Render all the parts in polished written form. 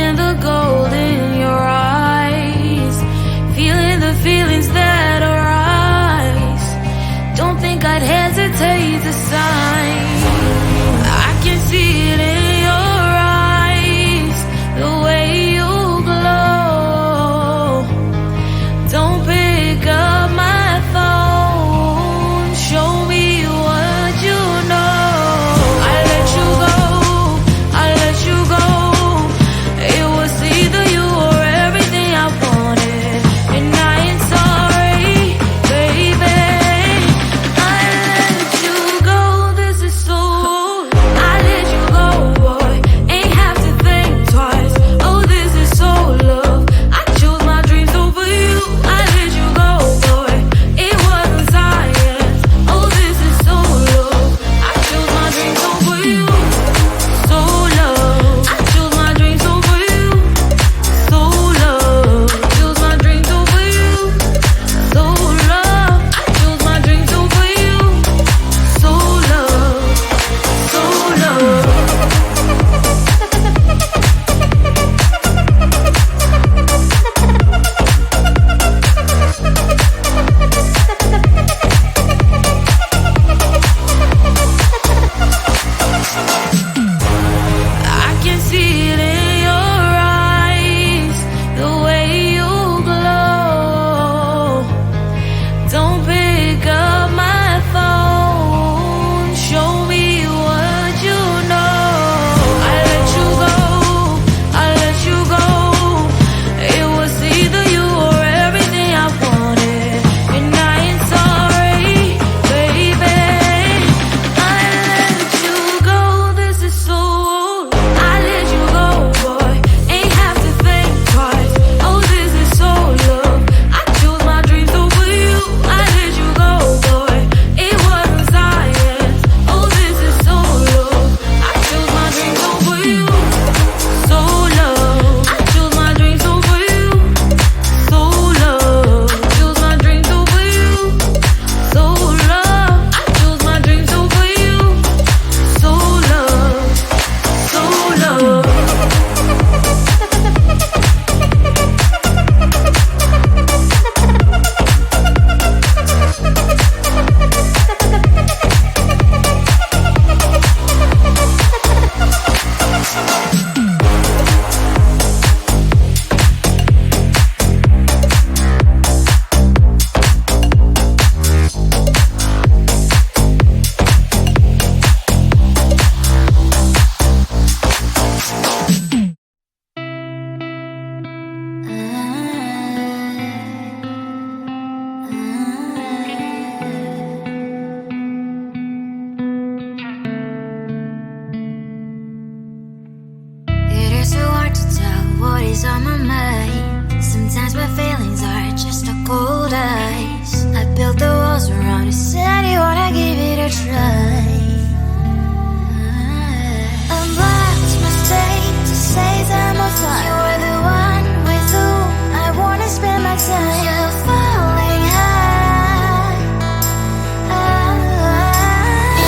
Feeling the gold in your eyes, feeling the feelings that arise. Don't think I'd hesitate to sign. I can see it in your eyes, the way you glow. Don't pick up my phone, show me what you know. I let you go, I let you go. It was either you or everything I wanted, and I ain't sorry, baby. I let you go, this is so. I let you go, boy, ain't have to think twice. Oh, this is so love. I chose my dreams over you. I let you go, boy, it wasn't science. Oh, this is so love. I chose my dreams over you. So love. I chose my dreams over you. So love. Chose my dreams over you. So love. I chose my dreams over you. So love. So love. I can see it in your eyes, the way you glow. Don't pick up my phone, show me what you know. I let you go, I let you go. It was either you or everything I wanted, and I ain't sorry, baby. I let you go, this is so. I let you go, boy, ain't have to think twice. Oh, this is so love. I chose my dreams over you. I let you go, boy, it wasn't science. Oh, this is so love. I chose my dreams over you. So love. I chose my dreams over you. So love. Chose my dreams over you. So love. I chose my dreams over you. So love. So love. It is so hard to tell what is on my mind. Sometimes my feelings are just a cold ice. I built the walls around you, said you wanna give it a try. A large mistake to say that I'm fine. You are the one with whom I wanna spend my time. You're falling high.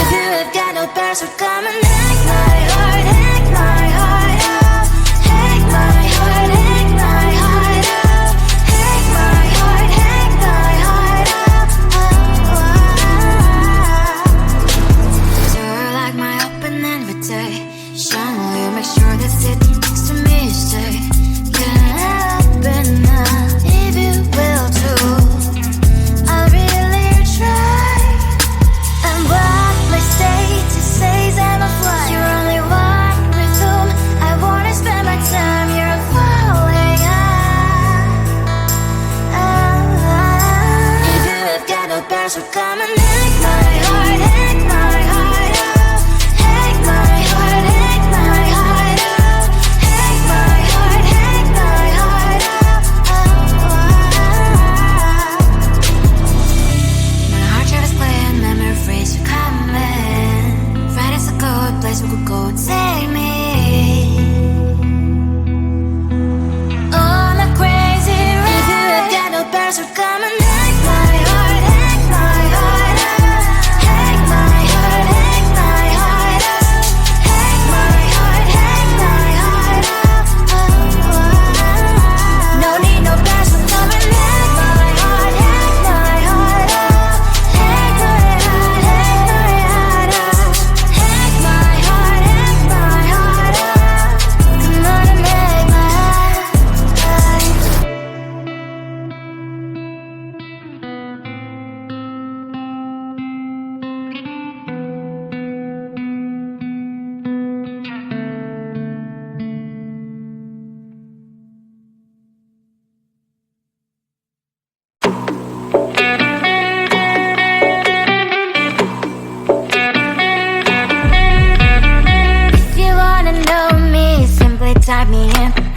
If you have got no past, so come and hack my heart, hack my heart out. Hack my heart, hack my heart out. Hack my heart, hack my heart out.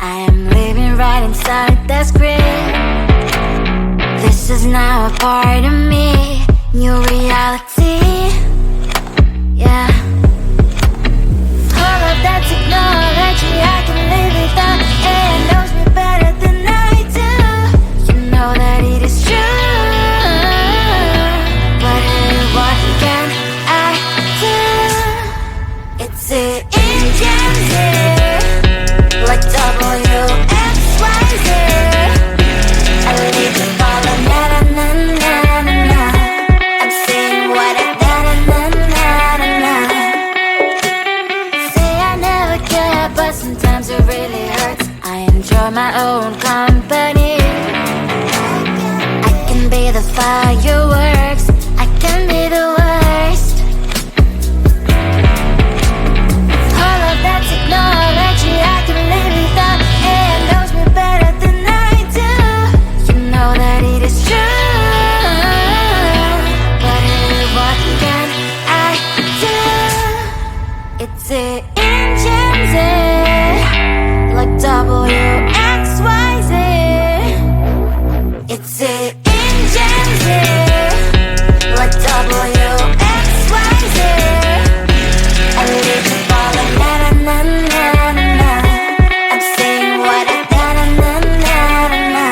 I am living right inside the script. This is now a part of me, new reality. Yeah. All of that technology I can live without. It knows me better than I do. You know that it is true. But hey, what can I do? It's the engines here, like WXYZ. I leave the follow, na na na na na na. I'm saying what I na na na na na na. Say I never care, but sometimes it really hurts. I enjoy my own company. I can be the fireworks, I can be the worst. All of that technology I can live without. It knows me better than I do. You know that it is true. But hey, what can I do? It's the engines, like WXYZ. It's the engines, like WXYZ. I live to follow, na na na na na na. I'm saying what I na na na na na na.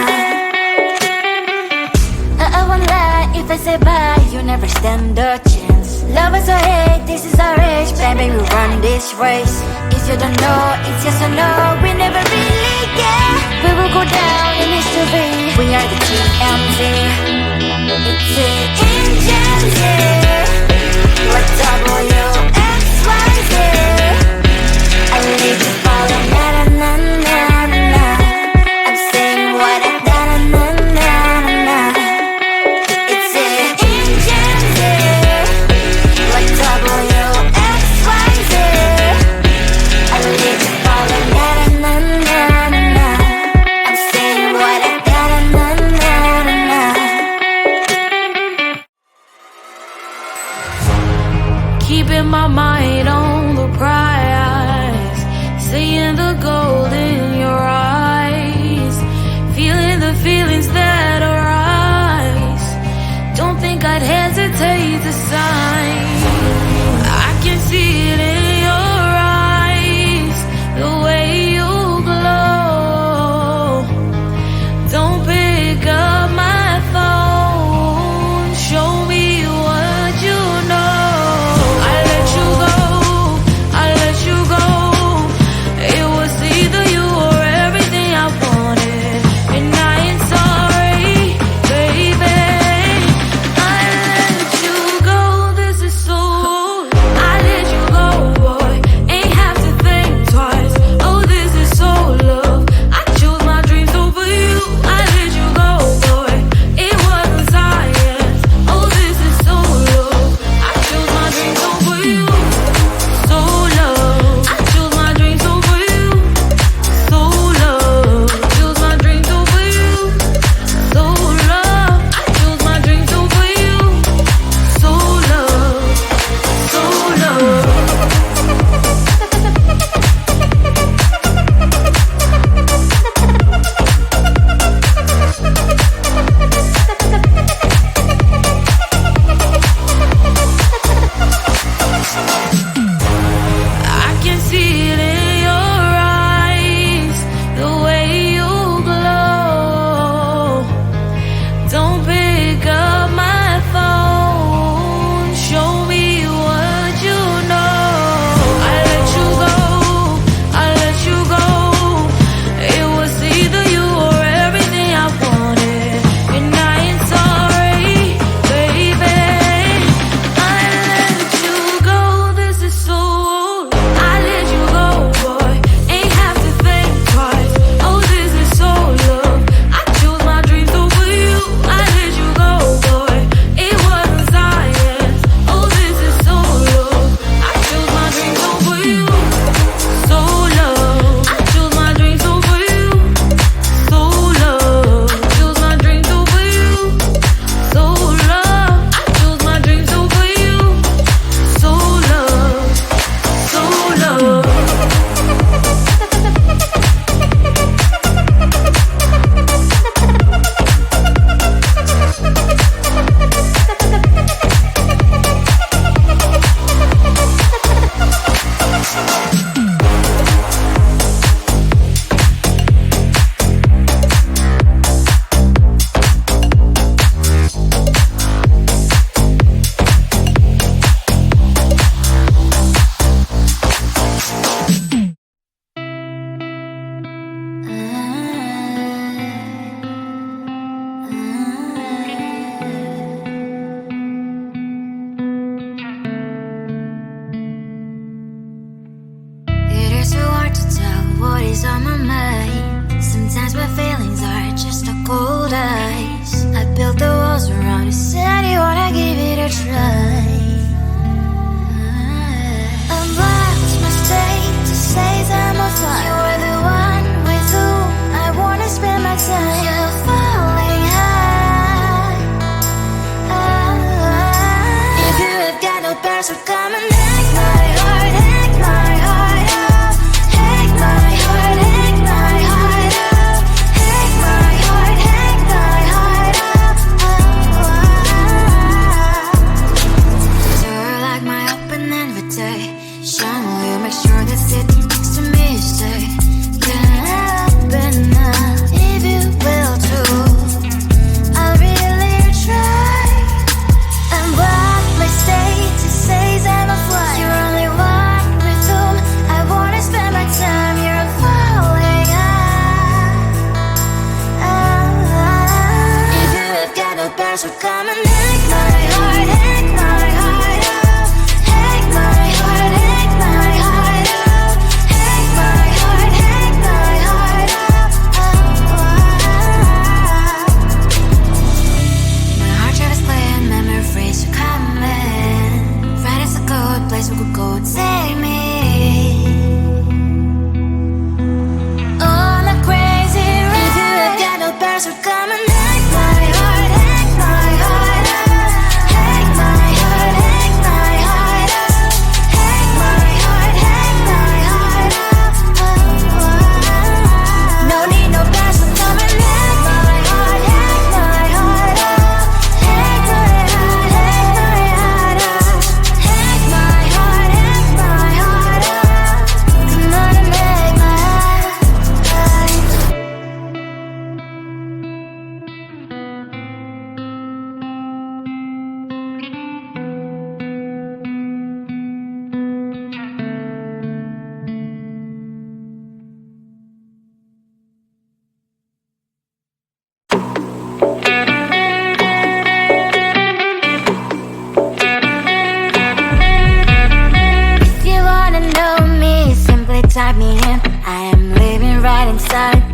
I won't lie if I say bye, you never stand a chance. Love is or hate, this is our age, baby, we run this race. If you don't know, it's yes or no, we never really get. We will go down in history, we are the TMZ. It's the engines, like WXYZ. I live to follow, na na na na na. I'm saying what I na na na na na. It's the engines, like WXYZ. I live to follow, na na na na na. I'm saying what I na na na na na.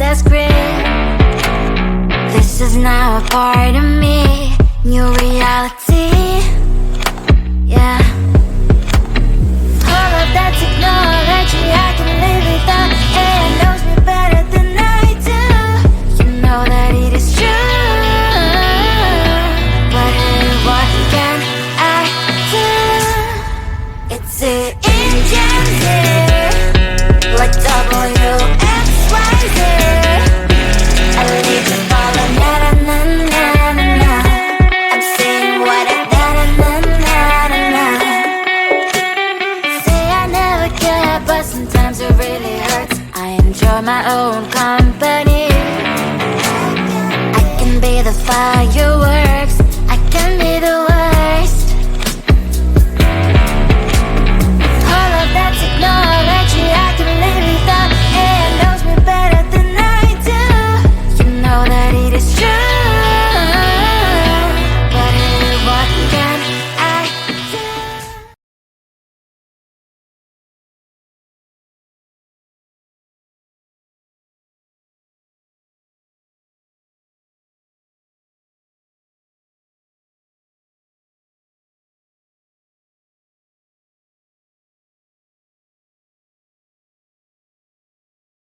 best grip. This is now a part of me, new reality.